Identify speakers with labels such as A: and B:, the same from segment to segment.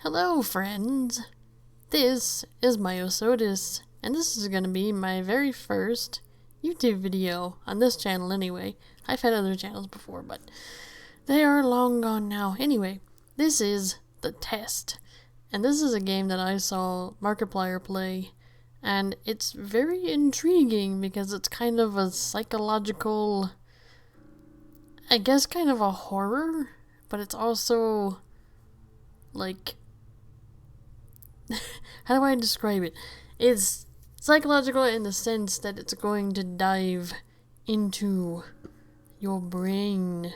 A: Hello, friends. This is Myosotis, and this is gonna be my very first YouTube video on this channel anyway. I've had other channels before, but they are long gone now. Anyway, this is The Test, and this is a game that I saw Markiplier play, and it's very intriguing because it's kind of a psychological, I guess kind of a horror, but it's also like, how do I describe it? It's psychological in the sense that it's going to dive into your brain.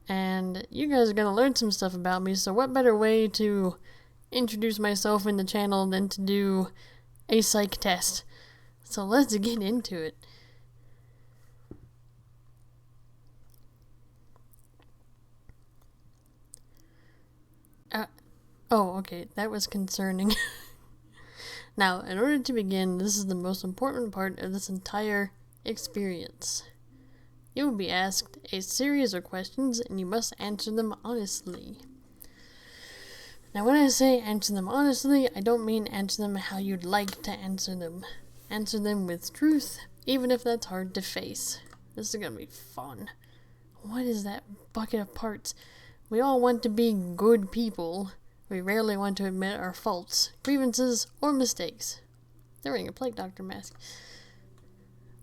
A: And you guys are going to learn some stuff about me, so what better way to introduce myself in the channel than to do a psych test? So let's get into it. Oh, okay, that was concerning. Now, in order to begin, this is the most important part of this entire experience. You will be asked a series of questions, and you must answer them honestly. Now, when I say answer them honestly, I don't mean answer them how you'd like to answer them. Answer them with truth, even if that's hard to face. This is gonna be fun. What is that bucket of parts? We all want to be good people. We rarely want to admit our faults, grievances, or mistakes. They're wearing a plague doctor mask.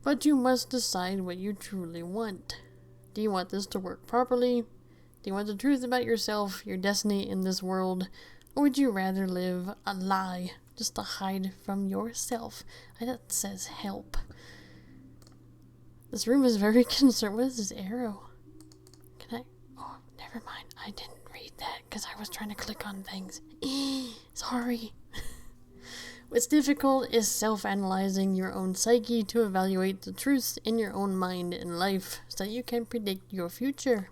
A: But you must decide what you truly want. Do you want this to work properly? Do you want the truth about yourself, your destiny in this world? Or would you rather live a lie, just to hide from yourself? That says help. This room is very concerned. What is this arrow? Can I? Oh, never mind. I didn't read that because I was trying to click on things. Sorry. What's difficult is self-analyzing your own psyche to evaluate the truths in your own mind and life so that you can predict your future.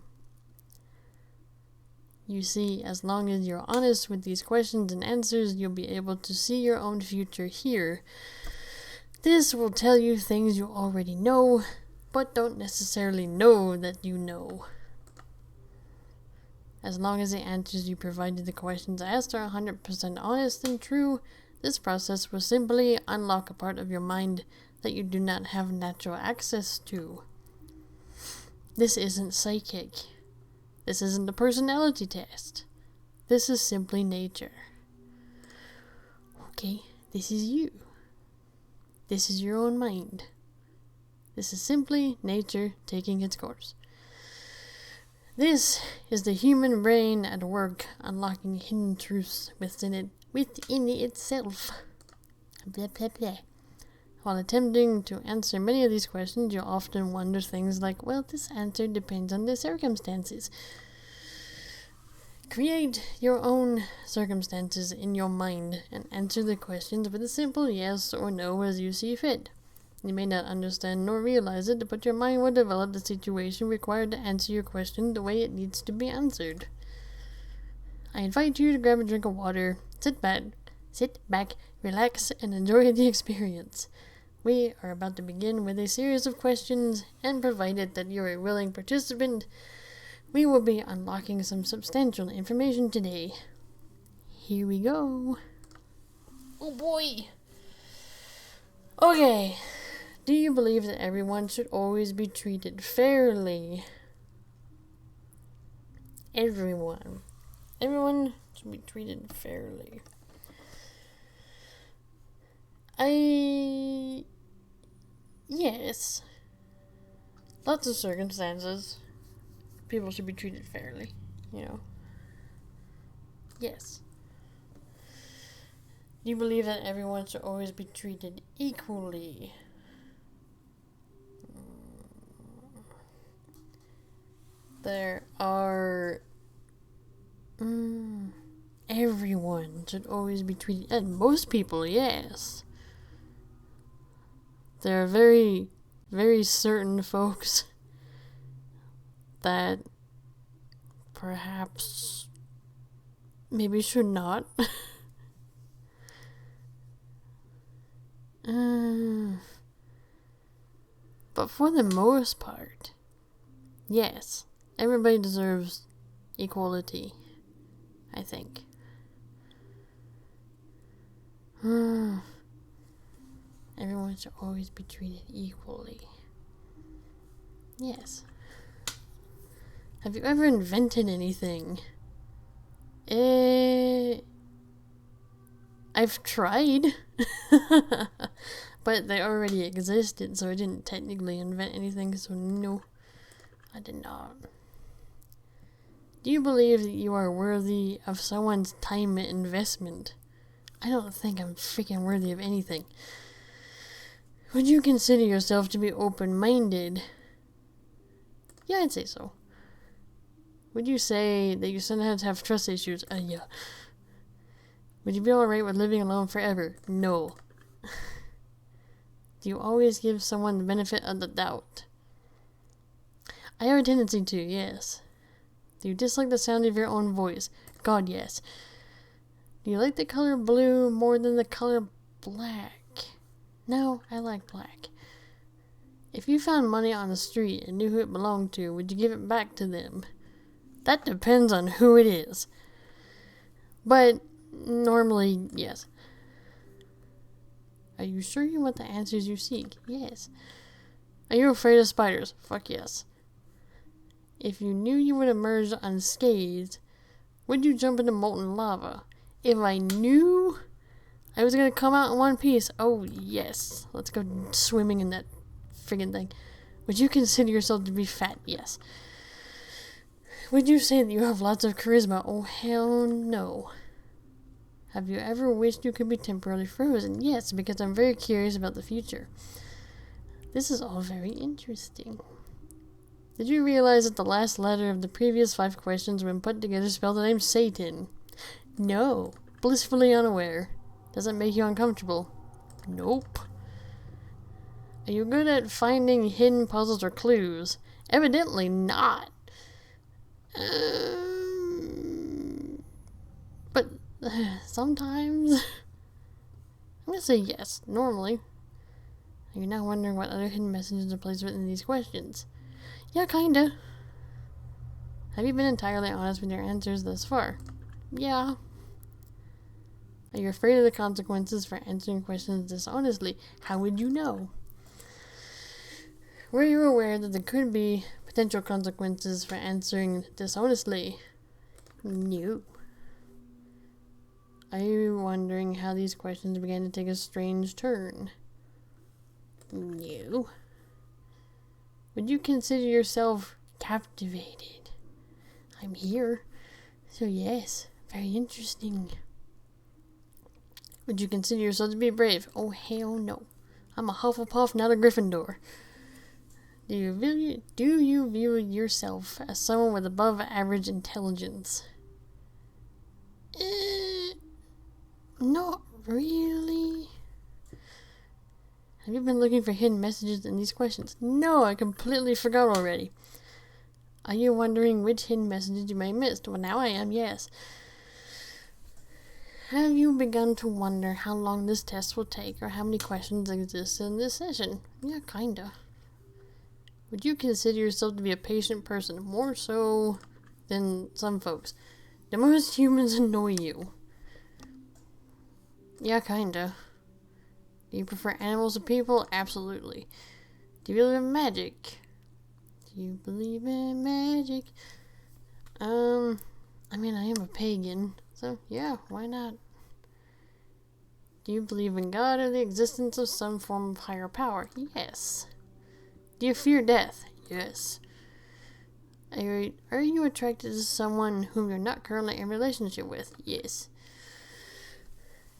A: You see, as long as you're honest with these questions and answers, you'll be able to see your own future here. This will tell you things you already know, but don't necessarily know that you know. As long as the answers you provide to the questions asked are 100% honest and true, this process will simply unlock a part of your mind that you do not have natural access to. This isn't psychic. This isn't a personality test. This is simply nature. Okay, this is you. This is your own mind. This is simply nature taking its course. This is the human brain at work, unlocking hidden truths within itself. Blah, blah, blah. While attempting to answer many of these questions, you'll often wonder things like, well, this answer depends on the circumstances. Create your own circumstances in your mind and answer the questions with a simple yes or no as you see fit. You may not understand nor realize it, but your mind will develop the situation required to answer your question the way it needs to be answered. I invite you to grab a drink of water, sit back, relax, and enjoy the experience. We are about to begin with a series of questions, and provided that you're a willing participant, we will be unlocking some substantial information today. Here we go. Oh boy! Okay. Do you believe that everyone should always be treated fairly? Everyone should be treated fairly. Yes. Lots of circumstances. People should be treated fairly, you know. Yes. Do you believe that everyone should always be treated equally? There are... everyone should always be treated... And most people, yes. There are very, very certain folks that perhaps maybe should not. But for the most part, Yes, everybody deserves equality, I think. should always be treated equally. Yes. Have you ever invented anything? I've tried. But they already existed, so I didn't technically invent anything, so no, I did not. Do you believe that you are worthy of someone's time and investment? I don't think I'm freaking worthy of anything. Would you consider yourself to be open-minded? Yeah, I'd say so. Would you say that you sometimes have trust issues? Yeah. Would you be alright with living alone forever? No. Do you always give someone the benefit of the doubt? I have a tendency to, yes. Do you dislike the sound of your own voice? God, yes. Do you like the color blue more than the color black? No, I like black. If you found money on the street and knew who it belonged to, would you give it back to them? That depends on who it is. But normally, yes. Are you sure you want the answers you seek? Yes. Are you afraid of spiders? Fuck yes. If you knew you would emerge unscathed, would you jump into molten lava? If I knew I was gonna come out in one piece, oh yes. Let's go swimming in that friggin' thing. Would you consider yourself to be fat? Yes. Would you say that you have lots of charisma? Oh hell no. Have you ever wished you could be temporarily frozen? Yes, because I'm very curious about the future. This is all very interesting. Did you realize that the last letter of the previous 5 questions, when put together, spelled the name Satan? No. Blissfully unaware. Does it make you uncomfortable? Nope. Are you good at finding hidden puzzles or clues? Evidently not. But sometimes I'm gonna say yes, normally. Are you now wondering what other hidden messages are placed within these questions? Yeah, kinda. Have you been entirely honest with your answers thus far? Yeah. Are you afraid of the consequences for answering questions dishonestly? How would you know? Were you aware that there could be potential consequences for answering dishonestly? No. Are you wondering how these questions began to take a strange turn? No. Would you consider yourself captivated? I'm here. So yes, very interesting. Would you consider yourself to be brave? Oh hell no. I'm a Hufflepuff, not a Gryffindor. Do you view yourself as someone with above average intelligence? Not really. Have you been looking for hidden messages in these questions? No, I completely forgot already. Are you wondering which hidden messages you may have missed? Well, now I am, yes. Have you begun to wonder how long this test will take or how many questions exist in this session? Yeah, kinda. Would you consider yourself to be a patient person? More so than some folks. Do most humans annoy you? Yeah, kinda. Do you prefer animals to people? Absolutely. Do you believe in magic? Do you believe in magic? I mean, I am a pagan, so yeah, why not? Do you believe in God or the existence of some form of higher power? Yes. Do you fear death? Yes. Are you attracted to someone whom you're not currently in a relationship with? Yes.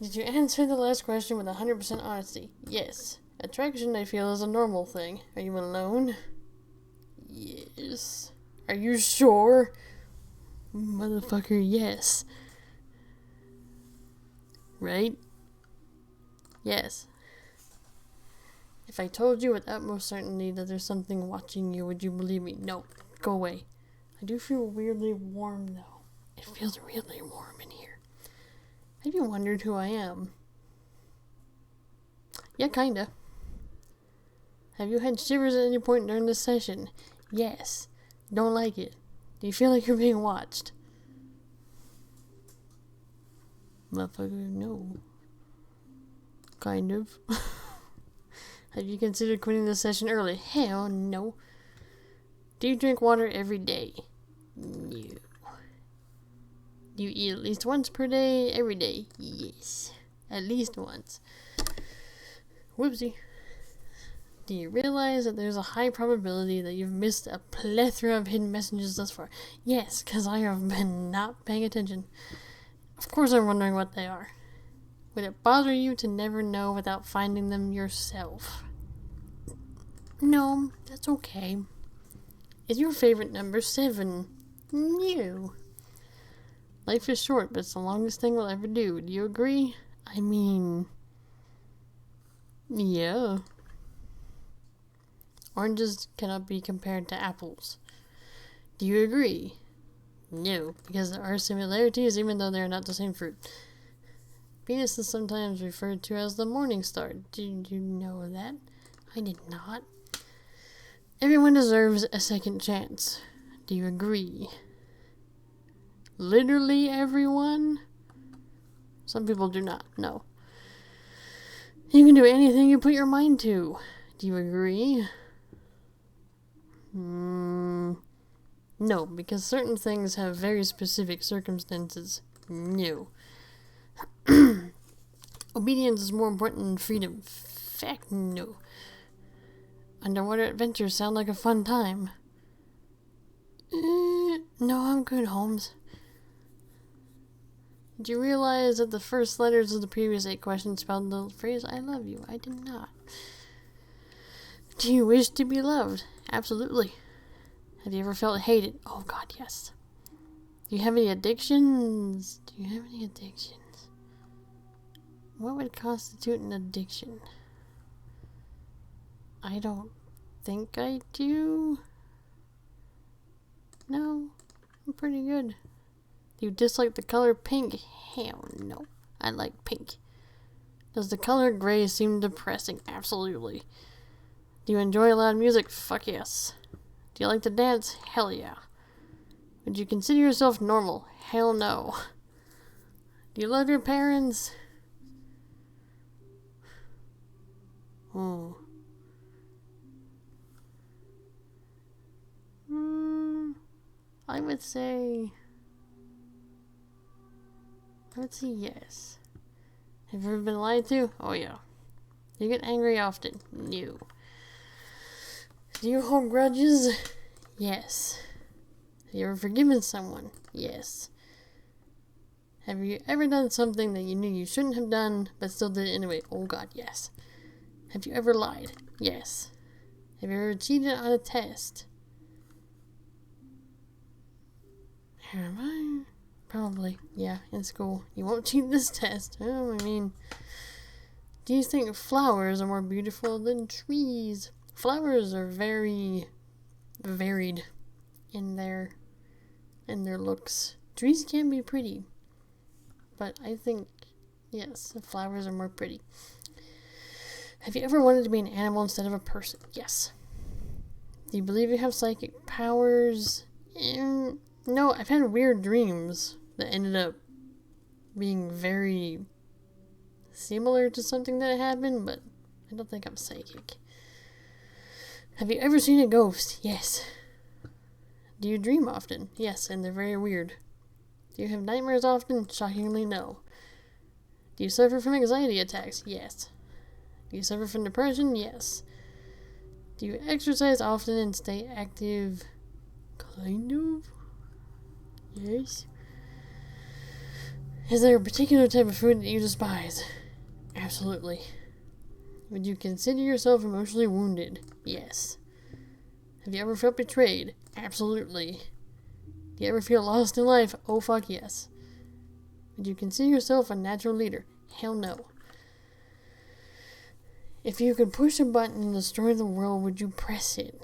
A: Did you answer the last question with 100% honesty? Yes. Attraction, I feel, is a normal thing. Are you alone? Yes. Are you sure? Motherfucker, yes. Right? Yes. If I told you with utmost certainty that there's something watching you, would you believe me? No. Go away. I do feel weirdly warm, though. It feels really warm in here. Have you wondered who I am? Yeah, kinda. Have you had shivers at any point during this session? Yes. Don't like it. Do you feel like you're being watched? Motherfucker, no. Kind of. Have you considered quitting the session early? Hell no. Do you drink water every day? No. Do you eat at least once per day, every day? Yes. At least once. Whoopsie. Do you realize that there's a high probability that you've missed a plethora of hidden messages thus far? Yes, because I have been not paying attention. Of course I'm wondering what they are. Would it bother you to never know without finding them yourself? No, that's okay. Is your favorite number 7? No. Life is short, but it's the longest thing we'll ever do. Do you agree? I mean... yeah. Oranges cannot be compared to apples. Do you agree? No, because there are similarities even though they are not the same fruit. Venus is sometimes referred to as the morning star. Did you know that? I did not. Everyone deserves a second chance. Do you agree? Literally everyone? Some people do not. No. You can do anything you put your mind to. Do you agree? No, because certain things have very specific circumstances. No. Obedience is more important than freedom. Fact, no. Underwater adventures sound like a fun time. No, I'm good, Holmes. Did you realize that the first letters of the previous 8 questions spelled the phrase, I love you? I did not. Do you wish to be loved? Absolutely. Have you ever felt hated? Oh God, yes. Do you have any addictions? What would constitute an addiction? I don't think I do. No, I'm pretty good. Do you dislike the color pink? Hell no. I like pink. Does the color gray seem depressing? Absolutely. Do you enjoy loud music? Fuck yes. Do you like to dance? Hell yeah. Would you consider yourself normal? Hell no. Do you love your parents? Oh. I would say yes. Have you ever been lied to? Oh yeah. Do you get angry often? No. Do you hold grudges? Yes. Have you ever forgiven someone? Yes. Have you ever done something that you knew you shouldn't have done, but still did it anyway? Oh God, yes. Have you ever lied? Yes. Have you ever cheated on a test? Have I? Probably. Yeah, in school. You won't cheat this test. Oh, I mean... Do you think flowers are more beautiful than trees? Flowers are very varied in their looks. Trees can be pretty. But I think, yes, the flowers are more pretty. Have you ever wanted to be an animal instead of a person? Yes. Do you believe you have psychic powers? No, I've had weird dreams that ended up being very similar to something that happened, but I don't think I'm psychic. Have you ever seen a ghost? Yes. Do you dream often? Yes, and they're very weird. Do you have nightmares often? Shockingly, no. Do you suffer from anxiety attacks? Yes. Do you suffer from depression? Yes. Do you exercise often and stay active? Kind of. Yes. Is there a particular type of food that you despise? Absolutely. Would you consider yourself emotionally wounded? Yes. Have you ever felt betrayed? Absolutely. Do you ever feel lost in life? Oh fuck yes. Would you consider yourself a natural leader? Hell no. If you could push a button and destroy the world, would you press it?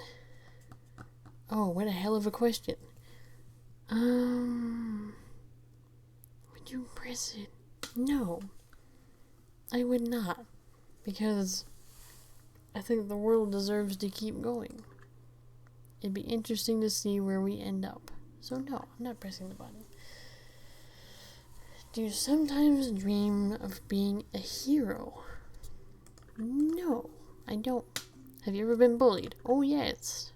A: Oh, what a hell of a question. Would you press it? No. I would not. Because I think the world deserves to keep going. It'd be interesting to see where we end up. So no, I'm not pressing the button. Do you sometimes dream of being a hero? No. I don't. Have you ever been bullied? Oh, yes.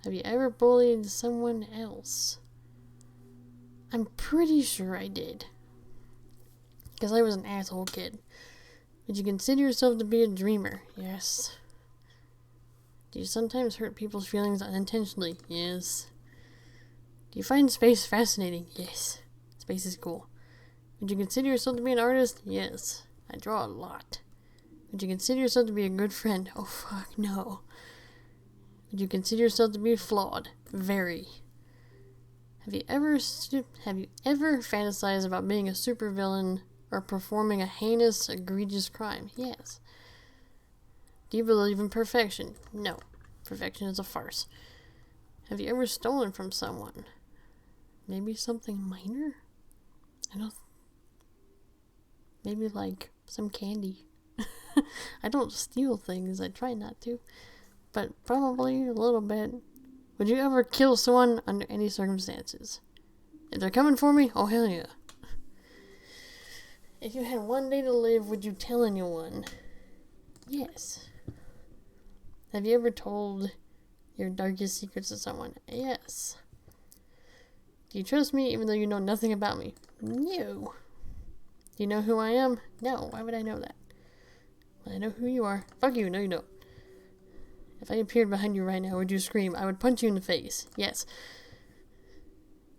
A: Have you ever bullied someone else? I'm pretty sure I did. Because I was an asshole kid. Would you consider yourself to be a dreamer? Yes. Do you sometimes hurt people's feelings unintentionally? Yes. Do you find space fascinating? Yes. Space is cool. Would you consider yourself to be an artist? Yes. I draw a lot. Would you consider yourself to be a good friend? Oh, fuck, no. Would you consider yourself to be flawed? Very. Have you ever fantasized about being a supervillain or performing a heinous, egregious crime? Yes. Do you believe in perfection? No. Perfection is a farce. Have you ever stolen from someone? Maybe something minor? Maybe like some candy. I don't steal things. I try not to. But probably a little bit. Would you ever kill someone under any circumstances? If they're coming for me, oh hell yeah. If you had one day to live, would you tell anyone? Yes. Have you ever told your darkest secrets to someone? Yes. Do you trust me even though you know nothing about me? No. Do you know who I am? No. Why would I know that? I know who you are. Fuck you. No, you don't. If I appeared behind you right now, would you scream? I would punch you in the face. Yes.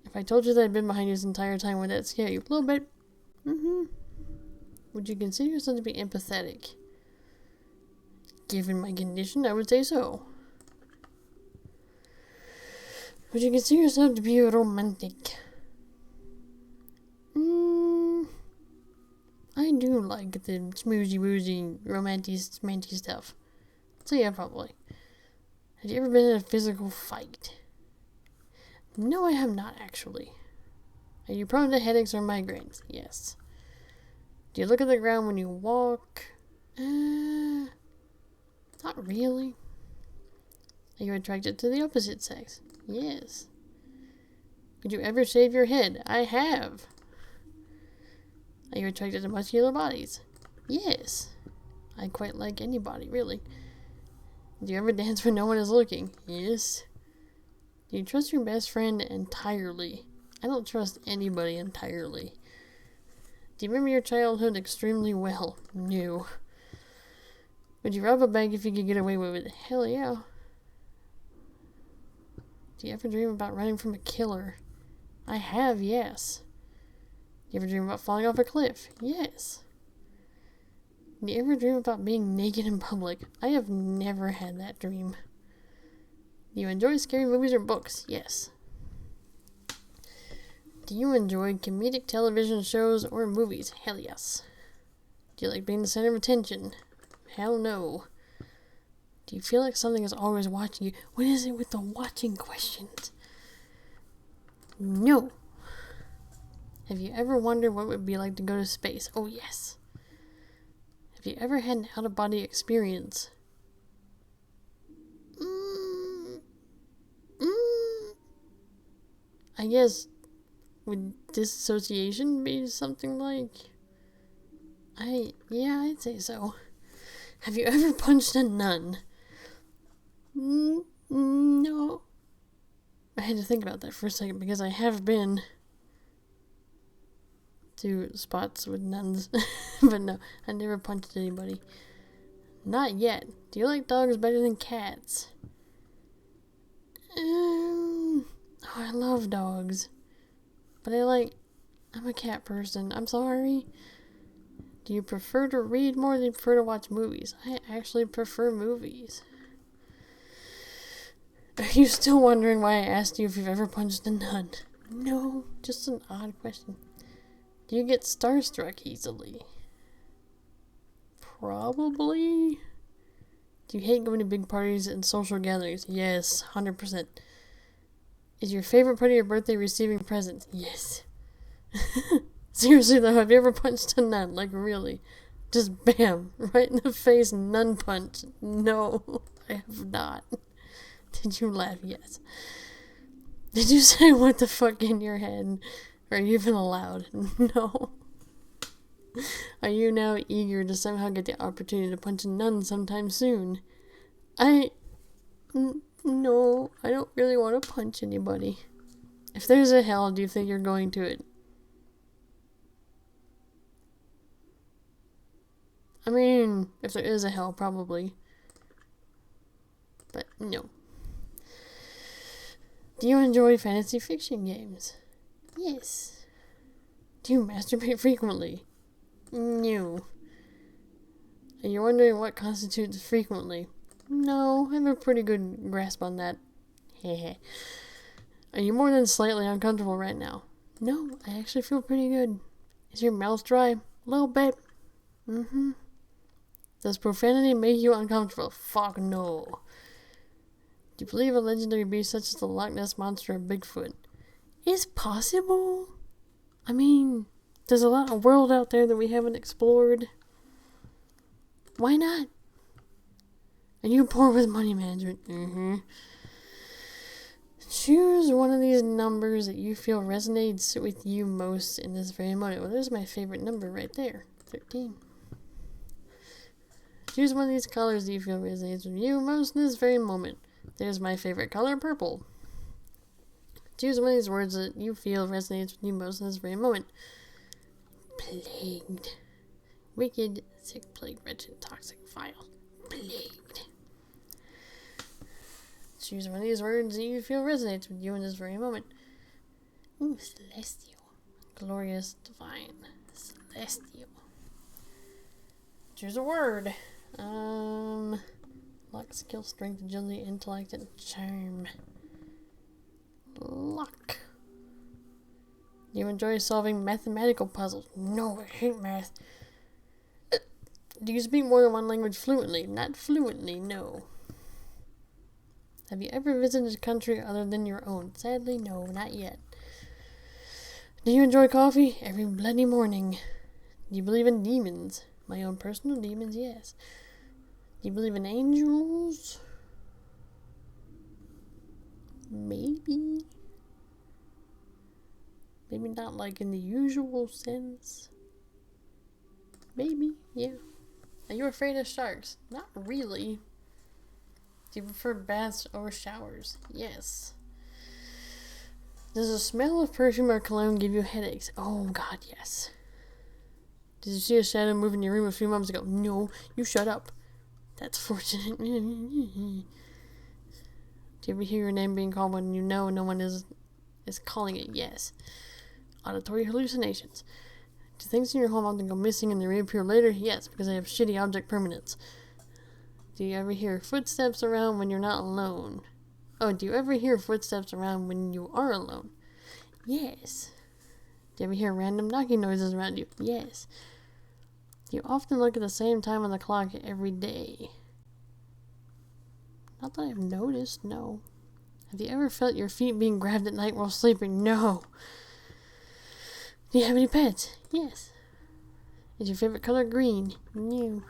A: If I told you that I'd been behind you this entire time, would that scare you? A little bit. Mm-hmm. Would you consider yourself to be empathetic? Given my condition, I would say so. Would you consider yourself to be romantic? I do like the smoozy-woozy, romantic stuff. So yeah, probably. Have you ever been in a physical fight? No, I have not, actually. Are you prone to headaches or migraines? Yes. Do you look at the ground when you walk? Not really. Are you attracted to the opposite sex? Yes. Would you ever shave your head? I have. Are you attracted to muscular bodies? Yes. I quite like anybody, really. Do you ever dance when no one is looking? Yes. Do you trust your best friend entirely? I don't trust anybody entirely. Do you remember your childhood extremely well? No. Would you rob a bank if you could get away with it? Hell yeah. Do you ever dream about running from a killer? I have, yes. Do you ever dream about falling off a cliff? Yes. Do you ever dream about being naked in public? I have never had that dream. Do you enjoy scary movies or books? Yes. Do you enjoy comedic television shows or movies? Hell yes. Do you like being the center of attention? Hell no. Do you feel like something is always watching you? What is it with the watching questions? No. Have you ever wondered what it would be like to go to space? Oh yes. Have you ever had an out-of-body experience? I guess, would dissociation be something like... I'd say so. Have you ever punched a nun? No. I had to think about that for a second because I have been to spots with nuns. But no, I never punched anybody. Not yet. Do you like dogs better than cats? I love dogs. But I'm a cat person. I'm sorry. Do you prefer to read more than you prefer to watch movies? I actually prefer movies. Are you still wondering why I asked you if you've ever punched a nun? No, just an odd question. Do you get starstruck easily? Probably. Do you hate going to big parties and social gatherings? Yes, 100%. Is your favorite part of your birthday receiving presents? Yes. Seriously though, have you ever punched a nun? Like really? Just bam, right in the face, nun punch. No, I have not. Did you laugh? Yes. Did you say what the fuck in your head? Are you even allowed? No. Are you now eager to somehow get the opportunity to punch a nun sometime soon? No, I don't really want to punch anybody. If there's a hell, do you think you're going to it? I mean, if there is a hell, probably. But no. Do you enjoy fantasy fiction games? Yes. Do you masturbate frequently? No. Are you wondering what constitutes frequently? No, I have a pretty good grasp on that. Hehe. Are you more than slightly uncomfortable right now? No, I actually feel pretty good. Is your mouth dry? A little bit. Mm-hmm. Does profanity make you uncomfortable? Fuck no. Do you believe a legendary beast such as the Loch Ness Monster or Bigfoot is possible? I mean, there's a lot of world out there that we haven't explored. Why not? Are you poor with money management? Mm-hmm. Choose one of these numbers that you feel resonates with you most in this very moment. Well, there's my favorite number right there. 13. Choose one of these colors that you feel resonates with you most in this very moment. There's my favorite color, purple. Choose one of these words that you feel resonates with you most in this very moment. Plagued. Wicked, sick, plague, wretched, toxic, vile. Plagued. Choose one of these words that you feel resonates with you in this very moment. Ooh, celestial. Glorious, divine. Celestial. Choose a word. Luck, skill, strength, agility, intellect, and charm. Luck. You enjoy solving mathematical puzzles? No, I hate math. Do you speak more than one language fluently? Not fluently, no. Have you ever visited a country other than your own? Sadly, no, not yet. Do you enjoy coffee? Every bloody morning. Do you believe in demons? My own personal demons, yes. Do you believe in angels? Maybe. Maybe not like in the usual sense. Maybe, yeah. Are you afraid of sharks? Not really. Do you prefer baths or showers? Yes. Does the smell of perfume or cologne give you headaches? Oh god, yes. Did you see a shadow move in your room a few moments ago? No, you shut up. That's fortunate. Do you ever hear your name being called when you know no one is calling it? Yes. Auditory hallucinations. Do things in your home often go missing and they reappear later? Yes, because they have shitty object permanence. Do you ever hear footsteps around when you're not alone? Oh, do you ever hear footsteps around when you are alone? Yes. Do you ever hear random knocking noises around you? Yes. Do you often look at the same time on the clock every day? Not that I've noticed, no. Have you ever felt your feet being grabbed at night while sleeping? No. Do you have any pets? Yes. Is your favorite color green? No.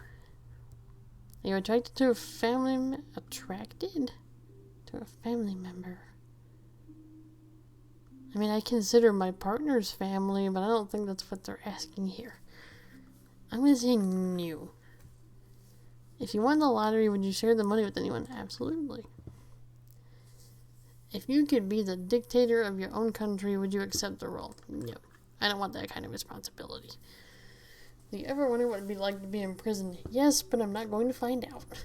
A: Are you attracted to a family member? I mean, I consider my partner's family, but I don't think that's what they're asking here. I'm going to say no. If you won the lottery, would you share the money with anyone? Absolutely. If you could be the dictator of your own country, would you accept the role? No. I don't want that kind of responsibility. Do you ever wonder what it'd be like to be in prison? Yes, but I'm not going to find out. Do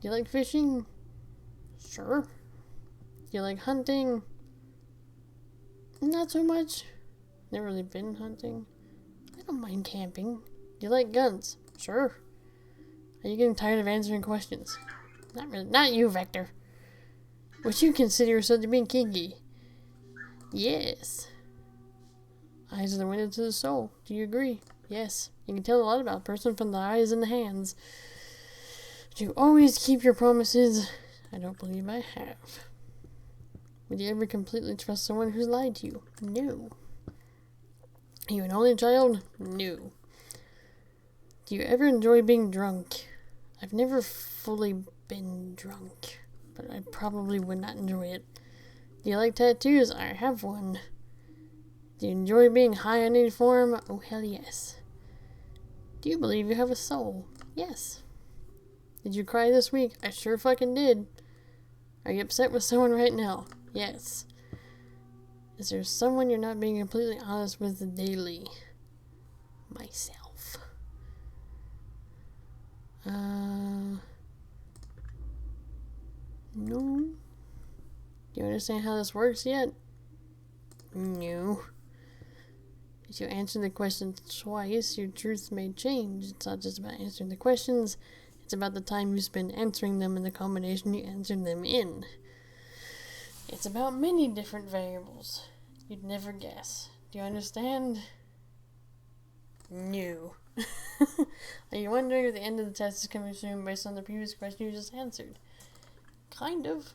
A: you like fishing? Sure. Do you like hunting? Not so much. Never really been hunting. I don't mind camping. Do you like guns? Sure. Are you getting tired of answering questions? Not really. Not you, Vector. Would you consider yourself to be kinky? Yes. Eyes are the window to the soul. Do you agree? Yes. You can tell a lot about a person from the eyes and the hands. Do you always keep your promises? I don't believe I have. Would you ever completely trust someone who's lied to you? No. Are you an only child? No. Do you ever enjoy being drunk? I've never fully been drunk, but I probably would not enjoy it. Do you like tattoos? I have one. Do you enjoy being high in any form? Oh, hell yes. Do you believe you have a soul? Yes. Did you cry this week? I sure fucking did. Are you upset with someone right now? Yes. Is there someone you're not being completely honest with daily? Myself. No. Do you understand how this works yet? No. If you answer the questions twice, your truth may change. It's not just about answering the questions, it's about the time you spend answering them and the combination you answer them in. It's about many different variables you'd never guess. Do you understand? No. Are you wondering if the end of the test is coming soon based on the previous question you just answered? Kind of.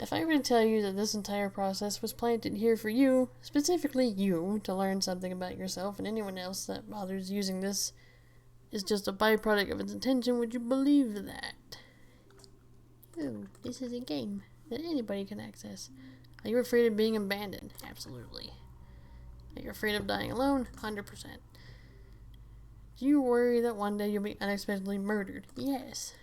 A: If I were to tell you that this entire process was planted here for you, specifically you, to learn something about yourself, and anyone else that bothers using this is just a byproduct of its intention, would you believe that? Oh, this is a game that anybody can access. Are you afraid of being abandoned? Absolutely. Are you afraid of dying alone? 100%. Do you worry that one day you'll be unexpectedly murdered? Yes.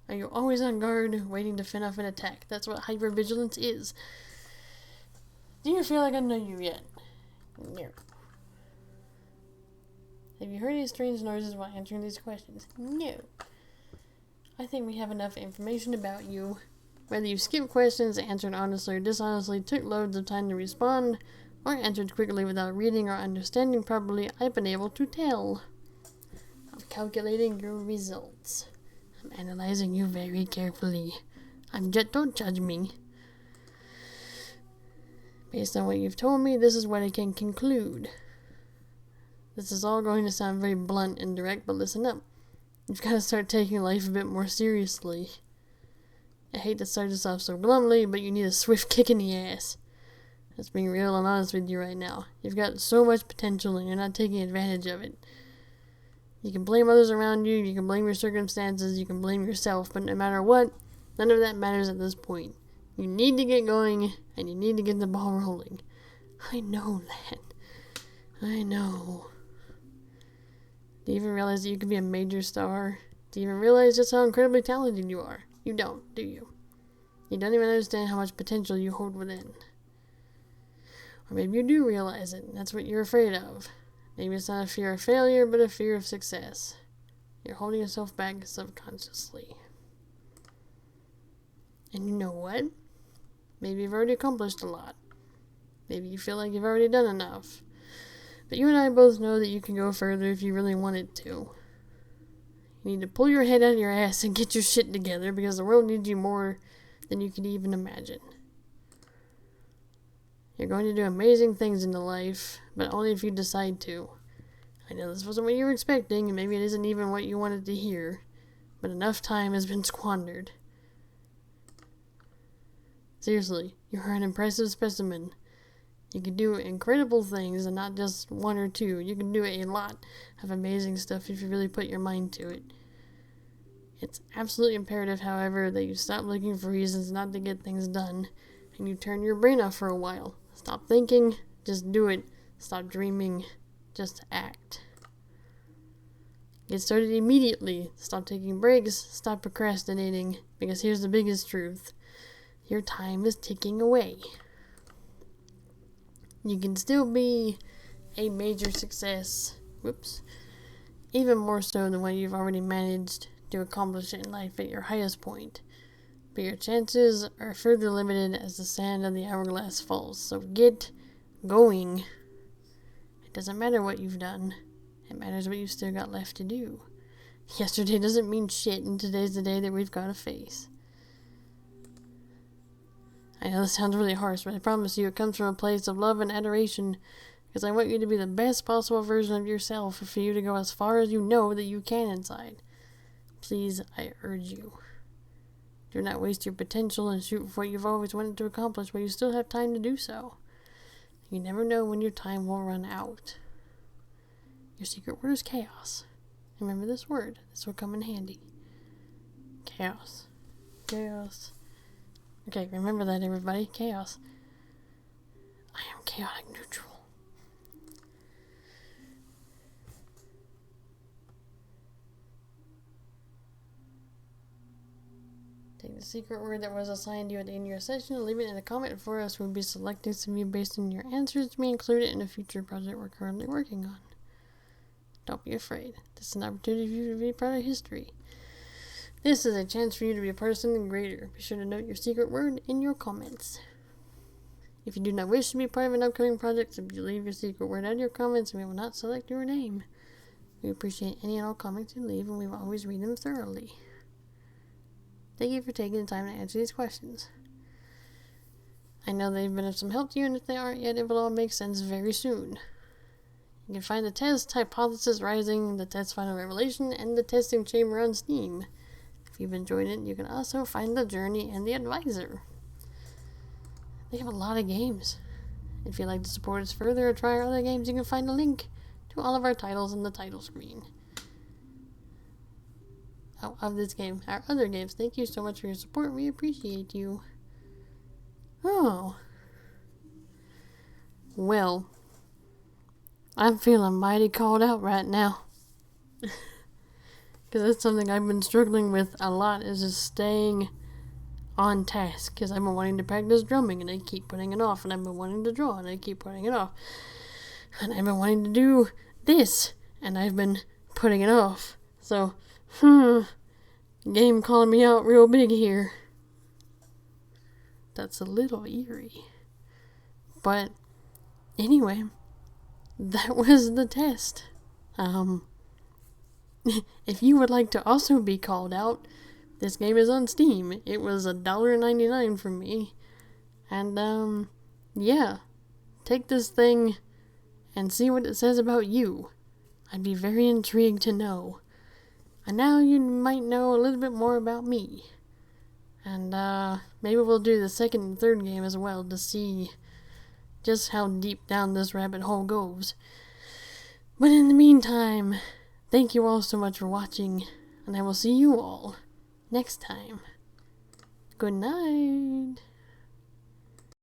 A: Are you always on guard, waiting to fend off an attack? That's what hypervigilance is. Do you feel like I know you yet? No. Have you heard any strange noises while answering these questions? No. I think we have enough information about you. Whether you skipped questions, answered honestly or dishonestly, took loads of time to respond, or answered quickly without reading or understanding properly, I've been able to tell. I'm calculating your results. I'm analyzing you very carefully. Don't judge me. Based on what you've told me, this is what I can conclude. This is all going to sound very blunt and direct, but listen up. You've got to start taking life a bit more seriously. I hate to start this off so bluntly, but you need a swift kick in the ass. Just being real and honest with you right now. You've got so much potential and you're not taking advantage of it. You can blame others around you, you can blame your circumstances, you can blame yourself, but no matter what, none of that matters at this point. You need to get going, and you need to get the ball rolling. I know that. I know. Do you even realize that you could be a major star? Do you even realize just how incredibly talented you are? You don't, do you? You don't even understand how much potential you hold within. Or maybe you do realize it, and that's what you're afraid of. Maybe it's not a fear of failure, but a fear of success. You're holding yourself back subconsciously. And you know what? Maybe you've already accomplished a lot. Maybe you feel like you've already done enough. But you and I both know that you can go further if you really wanted to. You need to pull your head out of your ass and get your shit together because the world needs you more than you could even imagine. You're going to do amazing things in the life, but only if you decide to. I know this wasn't what you were expecting, and maybe it isn't even what you wanted to hear, but enough time has been squandered. Seriously, you're an impressive specimen. You can do incredible things, and not just one or two. You can do a lot of amazing stuff if you really put your mind to it. It's absolutely imperative, however, that you stop looking for reasons not to get things done, and you turn your brain off for a while. Stop thinking, just do it. Stop dreaming, just act. Get started immediately. Stop taking breaks, stop procrastinating, because here's the biggest truth. Your time is ticking away. You can still be a major success, even more so than what you've already managed to accomplish in life at your highest point. But your chances are further limited as the sand on the hourglass falls. So get going. It doesn't matter what you've done. It matters what you've still got left to do. Yesterday doesn't mean shit, and today's the day that we've got to face. I know this sounds really harsh, but I promise you it comes from a place of love and adoration, because I want you to be the best possible version of yourself, and for you to go as far as you know that you can inside. Please, I urge you. Do not waste your potential and shoot for what you've always wanted to accomplish while you still have time to do so. You never know when your time will run out. Your secret word is chaos. Remember this word. This will come in handy. Chaos. Chaos. Okay, remember that, everybody. Chaos. I am chaotic neutral. the secret word that was assigned you at the end of your session. Leave it in a comment for us. We'll be selecting some of you based on your answers to be included in a future project we're currently working on. Don't be afraid. This is an opportunity for you to be part of history. This is a chance for you to be a person greater. Be sure to note your secret word in your comments. If you do not wish to be part of an upcoming project, simply leave your secret word out of your comments and we will not select your name. We appreciate any and all comments you leave and we will always read them thoroughly. Thank you for taking the time to answer these questions. I know they've been of some help to you, and if they aren't yet, it will all make sense very soon. You can find the test, Hypothesis Rising, the test Final Revelation, and the testing chamber on Steam. If you've enjoyed it, you can also find the Journey and the Advisor. They have a lot of games. If you'd like to support us further or try our other games, you can find a link to all of our titles in the title screen. Of this game, our other games. Thank you so much for your support. We appreciate you. Oh. Well, I'm feeling mighty called out right now. Because that's something I've been struggling with a lot, is just staying on task. Because I've been wanting to practice drumming and I keep putting it off. And I've been wanting to draw and I keep putting it off. And I've been wanting to do this and I've been putting it off. So, game calling me out real big here. That's a little eerie. But, anyway, that was the test. If you would like to also be called out, this game is on Steam. It was $1.99 for me. And, yeah. Take this thing and see what it says about you. I'd be very intrigued to know. And now you might know a little bit more about me. And, maybe we'll do the second and third game as well to see just how deep down this rabbit hole goes. But in the meantime, thank you all so much for watching, and I will see you all next time. Good night.